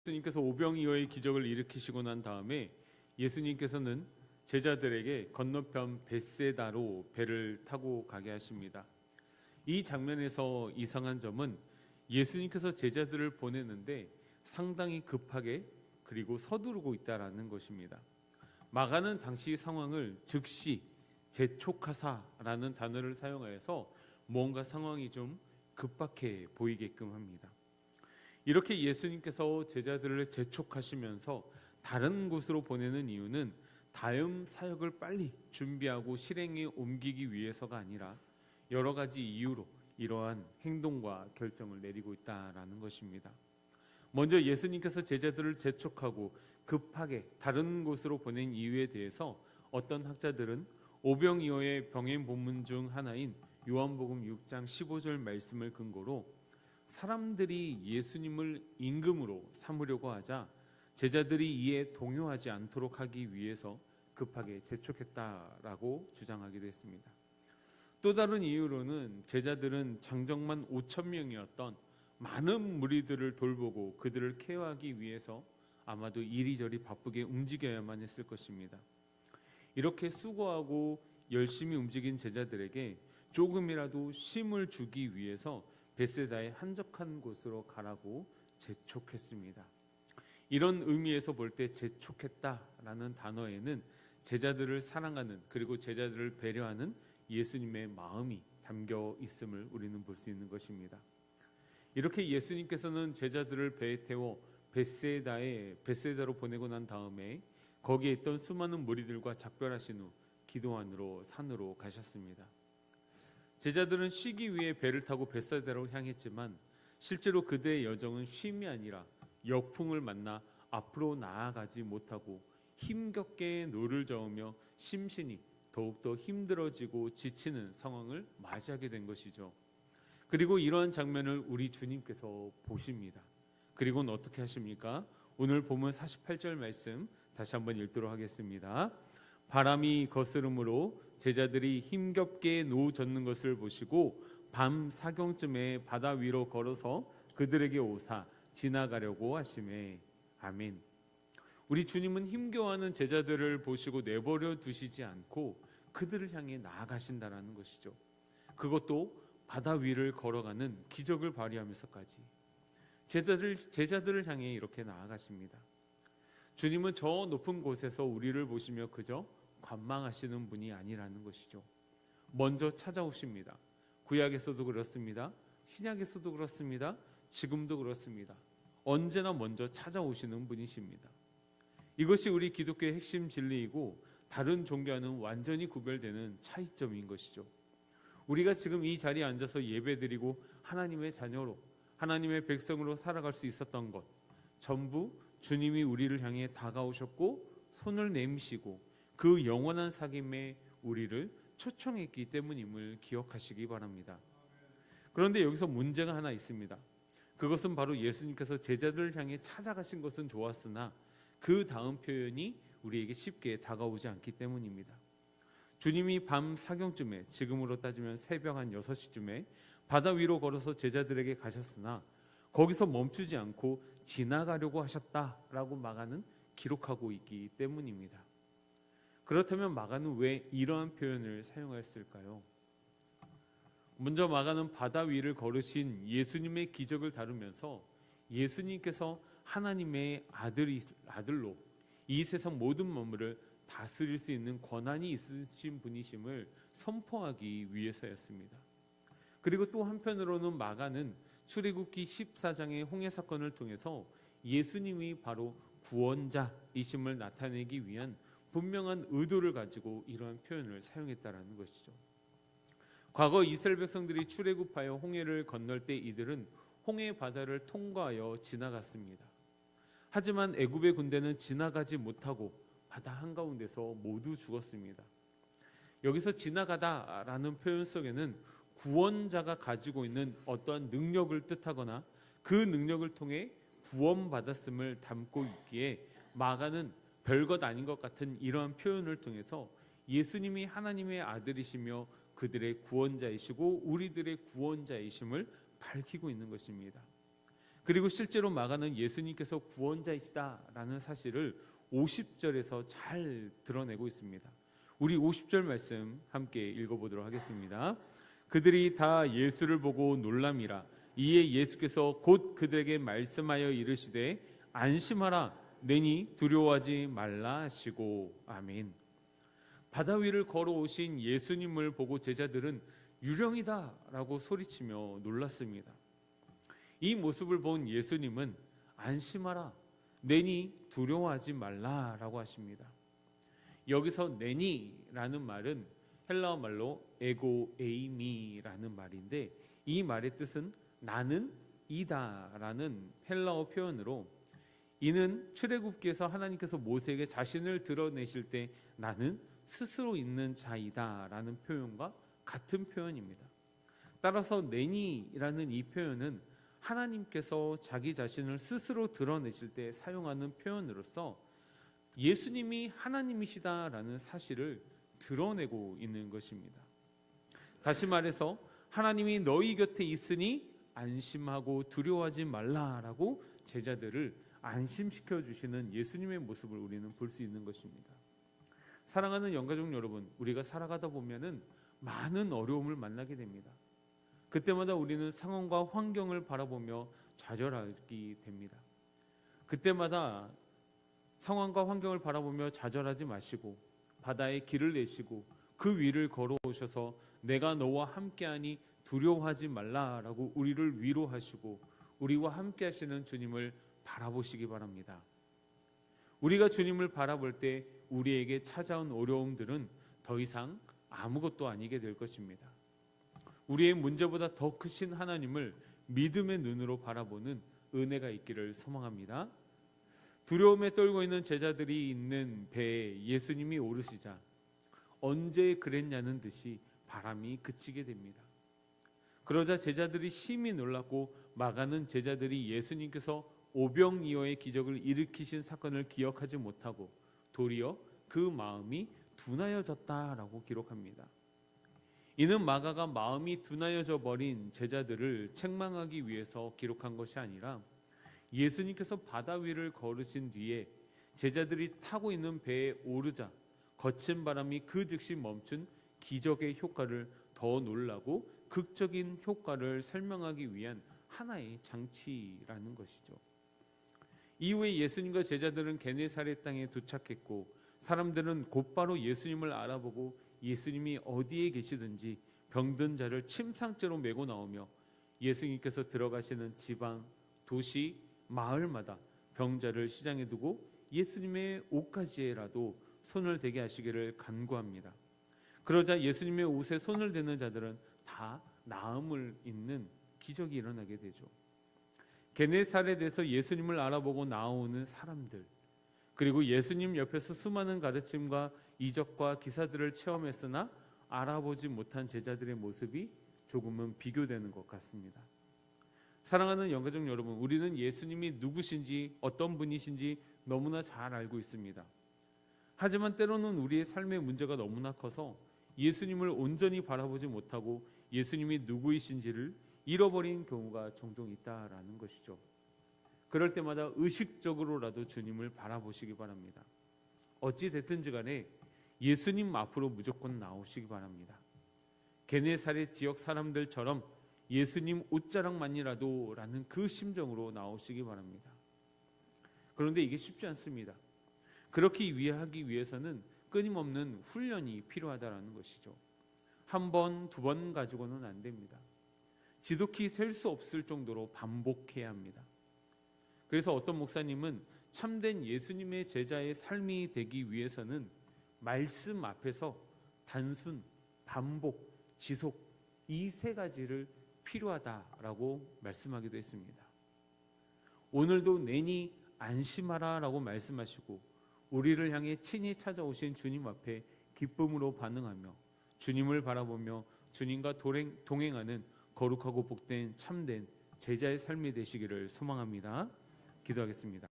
예수님께서 오병이어의 기적을 일으키시고 난 다음에 예수님께서는 제자들에게 건너편 벳세다로 배를 타고 가게 하십니다. 이 장면에서 이상한 점은 예수님께서 제자들을 보내는데 상당히 급하게 그리고 서두르고 있다라는 것입니다. 마가는 당시 상황을 즉시 재촉하사라는 단어를 사용하여서 뭔가 상황이 좀 급박해 보이게끔 합니다. 이렇게 예수님께서 제자들을 재촉하시면서 다른 곳으로 보내는 이유는 다음 사역을 빨리 준비하고 실행에 옮기기 위해서가 아니라 여러 가지 이유로 이러한 행동과 결정을 내리고 있다라는 것입니다. 먼저 예수님께서 제자들을 재촉하고 급하게 다른 곳으로 보낸 이유에 대해서 어떤 학자들은 오병이어의 병행 본문 중 하나인 요한복음 6장 15절 말씀을 근거로 사람들이 예수님을 임금으로 삼으려고 하자 제자들이 이에 동요하지 않도록 하기 위해서 급하게 재촉했다라고 주장하기도 했습니다. 또 다른 이유로는 제자들은 장정만 5천 명이었던 많은 무리들을 돌보고 그들을 케어하기 위해서 아마도 이리저리 바쁘게 움직여야만 했을 것입니다. 이렇게 수고하고 열심히 움직인 제자들에게 조금이라도 쉼을 주기 위해서 벳세다의 한적한 곳으로 가라고 재촉했습니다. 이런 의미에서 볼 때 재촉했다라는 단어에는 제자들을 사랑하는 그리고 제자들을 배려하는 예수님의 마음이 담겨 있음을 우리는 볼 수 있는 것입니다. 이렇게 예수님께서는 제자들을 배에 태워 벳세다로 보내고 난 다음에 거기에 있던 수많은 무리들과 작별하신 후 기도원으로 산으로 가셨습니다. 제자들은 쉬기 위해 배를 타고 벳세다로 향했지만 실제로 그들의 여정은 쉼이 아니라 역풍을 만나 앞으로 나아가지 못하고 힘겹게 노를 저으며 심신이 더욱더 힘들어지고 지치는 상황을 맞이하게 된 것이죠. 그리고 이러한 장면을 우리 주님께서 보십니다. 그리고는 어떻게 하십니까? 오늘 본문 48절 말씀 다시 한번 읽도록 하겠습니다. 바람이 거스름으로 제자들이 힘겹게 노 젓는 것을 보시고 밤 사경쯤에 바다 위로 걸어서 그들에게 오사 지나가려고 하시매. 아멘. 우리 주님은 힘겨워하는 제자들을 보시고 내버려 두시지 않고 그들을 향해 나아가신다라는 것이죠. 그것도 바다 위를 걸어가는 기적을 발휘하면서까지 제자들을 향해 이렇게 나아가십니다. 주님은 저 높은 곳에서 우리를 보시며 그저 관망하시는 분이 아니라는 것이죠. 먼저 찾아오십니다. 구약에서도 그렇습니다. 신약에서도 그렇습니다. 지금도 그렇습니다. 언제나 먼저 찾아오시는 분이십니다. 이것이 우리 기독교의 핵심 진리이고 다른 종교와는 완전히 구별되는 차이점인 것이죠. 우리가 지금 이 자리에 앉아서 예배드리고 하나님의 자녀로 하나님의 백성으로 살아갈 수 있었던 것 전부 주님이 우리를 향해 다가오셨고 손을 내미시고 그 영원한 사귐에 우리를 초청했기 때문임을 기억하시기 바랍니다. 그런데 여기서 문제가 하나 있습니다. 그것은 바로 예수님께서 제자들을 향해 찾아가신 것은 좋았으나 그 다음 표현이 우리에게 쉽게 다가오지 않기 때문입니다. 주님이 밤 사경쯤에 지금으로 따지면 새벽 한 6시쯤에 바다 위로 걸어서 제자들에게 가셨으나 거기서 멈추지 않고 지나가려고 하셨다라고 마가는 기록하고 있기 때문입니다. 그렇다면 마가는 왜 이러한 표현을 사용했을까요? 먼저 마가는 바다 위를 걸으신 예수님의 기적을 다루면서 예수님께서 하나님의 아들로 이 세상 모든 만물을 다스릴 수 있는 권한이 있으신 분이심을 선포하기 위해서였습니다. 그리고 또 한편으로는 마가는 출애굽기 14장의 홍해 사건을 통해서 예수님이 바로 구원자이심을 나타내기 위한 분명한 의도를 가지고 이러한 표현을 사용했다라는 것이죠. 과거 이스라엘 백성들이 출애굽하여 홍해를 건널 때 이들은 홍해 바다를 통과하여 지나갔습니다. 하지만 애굽의 군대는 지나가지 못하고 바다 한가운데서 모두 죽었습니다. 여기서 지나가다라는 표현 속에는 구원자가 가지고 있는 어떠한 능력을 뜻하거나 그 능력을 통해 구원받았음을 담고 있기에 마가는 별것 아닌 것 같은 이러한 표현을 통해서 예수님이 하나님의 아들이시며 그들의 구원자이시고 우리들의 구원자이심을 밝히고 있는 것입니다. 그리고 실제로 마가는 예수님께서 구원자이시다라는 사실을 50절에서 잘 드러내고 있습니다. 우리 50절 말씀 함께 읽어보도록 하겠습니다. 그들이 다 예수를 보고 놀람이라. 이에 예수께서 곧 그들에게 말씀하여 이르시되 안심하라, 내니 두려워하지 말라 하시고. 아멘. 바다 위를 걸어오신 예수님을 보고 제자들은 유령이다라고 소리치며 놀랐습니다. 이 모습을 본 예수님은 안심하라, 내니 두려워하지 말라라고 하십니다. 여기서 내니라는 말은 헬라어 말로 에고 에이미라는 말인데, 이 말의 뜻은 나는 이다라는 헬라어 표현으로, 이는 출애굽기에서 하나님께서 모세에게 자신을 드러내실 때 나는 스스로 있는 자이다라는 표현과 같은 표현입니다. 따라서 내니라는 이 표현은 하나님께서 자기 자신을 스스로 드러내실 때 사용하는 표현으로서 예수님이 하나님이시다라는 사실을 드러내고 있는 것입니다. 다시 말해서 하나님이 너희 곁에 있으니 안심하고 두려워하지 말라라고 제자들을 안심시켜 주시는 예수님의 모습을 우리는 볼 수 있는 것입니다. 사랑하는 영가족 여러분, 우리가 살아가다 보면은 많은 어려움을 만나게 됩니다. 그때마다 우리는 상황과 환경을 바라보며 좌절하게 됩니다. 그때마다 상황과 환경을 바라보며 좌절하지 마시고 바다에 길을 내시고 그 위를 걸어오셔서 내가 너와 함께하니 두려워하지 말라라고 우리를 위로하시고 우리와 함께하시는 주님을 바라보시기 바랍니다. 우리가 주님을 바라볼 때 우리에게 찾아온 어려움들은 더 이상 아무것도 아니게 될 것입니다. 우리의 문제보다 더 크신 하나님을 믿음의 눈으로 바라보는 은혜가 있기를 소망합니다. 두려움에 떨고 있는 제자들이 있는 배에 예수님이 오르시자 언제 그랬냐는 듯이 바람이 그치게 됩니다. 그러자 제자들이 심히 놀랐고 마가는 제자들이 예수님께서 오병이어의 기적을 일으키신 사건을 기억하지 못하고 도리어 그 마음이 둔하여졌다라고 기록합니다. 이는 마가가 마음이 둔하여져 버린 제자들을 책망하기 위해서 기록한 것이 아니라 예수님께서 바다 위를 걸으신 뒤에 제자들이 타고 있는 배에 오르자 거친 바람이 그 즉시 멈춘 기적의 효과를 더 놀라고 극적인 효과를 설명하기 위한 하나의 장치라는 것이죠. 이후에 예수님과 제자들은 게네사렛 땅에 도착했고 사람들은 곧바로 예수님을 알아보고 예수님이 어디에 계시든지 병든 자를 침상째로 메고 나오며 예수님께서 들어가시는 지방, 도시, 마을마다 병자를 시장에 두고 예수님의 옷가지에라도 손을 대게 하시기를 간구합니다. 그러자 예수님의 옷에 손을 대는 자들은 다 나음을 입는 기적이 일어나게 되죠. 게네사렛에서 예수님을 알아보고 나오는 사람들, 그리고 예수님 옆에서 수많은 가르침과 이적과 기사들을 체험했으나 알아보지 못한 제자들의 모습이 조금은 비교되는 것 같습니다. 사랑하는 영가족 여러분, 우리는 예수님이 누구신지 어떤 분이신지 너무나 잘 알고 있습니다. 하지만 때로는 우리의 삶의 문제가 너무나 커서 예수님을 온전히 바라보지 못하고 예수님이 누구이신지를 잃어버린 경우가 종종 있다라는 것이죠. 그럴 때마다 의식적으로라도 주님을 바라보시기 바랍니다. 어찌 됐든지 간에 예수님 앞으로 무조건 나오시기 바랍니다. 게네사렛 지역 사람들처럼 예수님 옷자락만이라도 라는 그 심정으로 나오시기 바랍니다. 그런데 이게 쉽지 않습니다. 그렇게 하기 위해서는 끊임없는 훈련이 필요하다는 것이죠. 한 번, 두 번 가지고는 안 됩니다. 지독히 셀 수 없을 정도로 반복해야 합니다. 그래서 어떤 목사님은 참된 예수님의 제자의 삶이 되기 위해서는 말씀 앞에서 단순, 반복, 지속 이 세 가지를 필요하다라고 말씀하기도 했습니다. 오늘도 내니 안심하라 라고 말씀하시고 우리를 향해 친히 찾아오신 주님 앞에 기쁨으로 반응하며 주님을 바라보며 주님과 동행하는 거룩하고 복된 참된 제자의 삶이 되시기를 소망합니다. 기도하겠습니다.